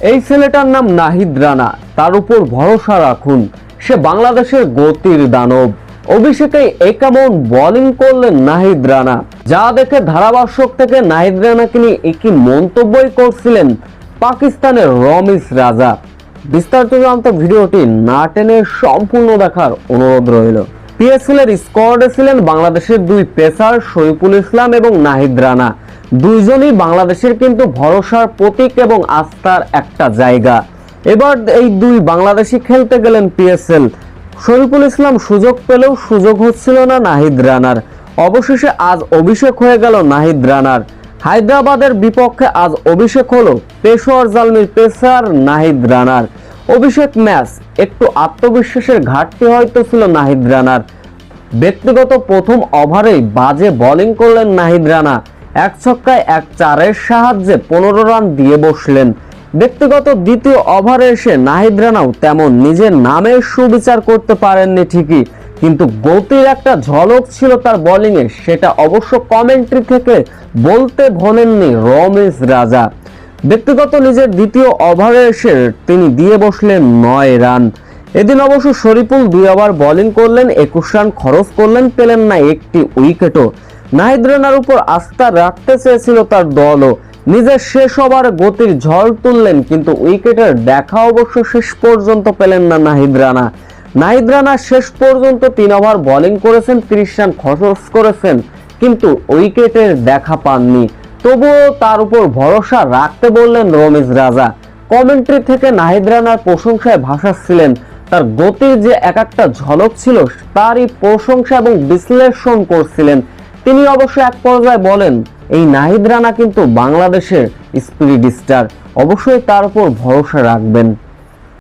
এই ছেলেটার নাম নাহিদ রানা, তার উপর ভরসা রাখুন, সে বাংলাদেশের গতির দানব। অভিষেকে কেমন বোলিং করলেন নাহিদ রানা, যা দেখে ধারাভাষ্যক থেকে নাহিদ রানাকে নিয়ে একই মন্তব্যই করছিলেন পাকিস্তানের রমিজ রাজা। বিস্তারিত জানতে ভিডিওটি না টেনে সম্পূর্ণ দেখার অনুরোধ রইল। পিএসএল এর স্কোয়াডে ছিলেন বাংলাদেশের দুই পেসার শরীফুল ইসলাম এবং নাহিদ রানা। দুইজনই বাংলাদেশের কিন্তু ভরসার প্রতীক এবং আস্থার একটা জায়গা। এবার এই দুই বাংলাদেশি খেলতে গেলেন পিএসএল। শরীফুল ইসলাম সুযোগ পেলেও সুযোগ হচ্ছিল না নাহিদ রানার। অবশেষে আজ অভিষেক হয়ে গেল নাহিদ রানার। হায়দ্রাবাদের বিপক্ষে আজ অভিষেক হলো পেশোয়ার জালমির পেসার নাহিদ রানার। অভিষেক ম্যাচ একটু আত্মবিশ্বাসের ঘাটতি হয়তো ছিল নাহিদ রানার। ব্যক্তিগত প্রথম ওভারেই বাজে বোলিং করলেন নাহিদ রানা। এক ছক্কায় এক চারের সাহায্যে 15 রান দিয়ে বসলেন। ব্যক্তিগত দ্বিতীয় ওভারে এসে নাহিদ রানাও তেমন নিজের নামের সুবিচার করতে পারেননি ঠিকই, কিন্তু গতির একটা ঝলক ছিল তার বোলিংয়ে, সেটা অবশ্য কমেন্ট্রি থেকে বলতে ভোলেননি রমিজ রাজা। ব্যক্তিগত নিজের দ্বিতীয় ওভারে এসে তিনি দিয়ে বসলেন 9 রান। এদিন অবশ্য শরীফুল 2 ওভার বোলিং করলেন, 21 রান খরচ করলেন, পেলেন না একটি উইকেটও। নাহিদ রানার উপর আস্থা রাখতে চেয়েছিল তার দলও। নিজের শেষ ওভারে গতির ঝড় তুললেন, কিন্তু উইকেটের দেখা অবশ্য শেষ পর্যন্ত পেলেন না নাহিদ রানা। নাহিদ রানা শেষ পর্যন্ত 3 ওভার বোলিং করেছেন, 30 রান খরচ করেছেন, কিন্তু উইকেটের দেখা পাননি। তবুও তার উপর ভরসা রাখতে বললেন রমিজ রাজা। কমেন্ট্রি থেকে নাহিদ রানার প্রশংসায় ভাসাচ্ছিলেন। তার গতির যে একটা ঝলক ছিল তারই প্রশংসা এবং বিশ্লেষণ করছিলেন। তিনি অবশ্য এক পর্যায়ে বলেন, এই নাহিদ রানা কিন্তু বাংলাদেশের স্পিরিট স্টার, অবশ্যই তার উপর ভরসা রাখবেন।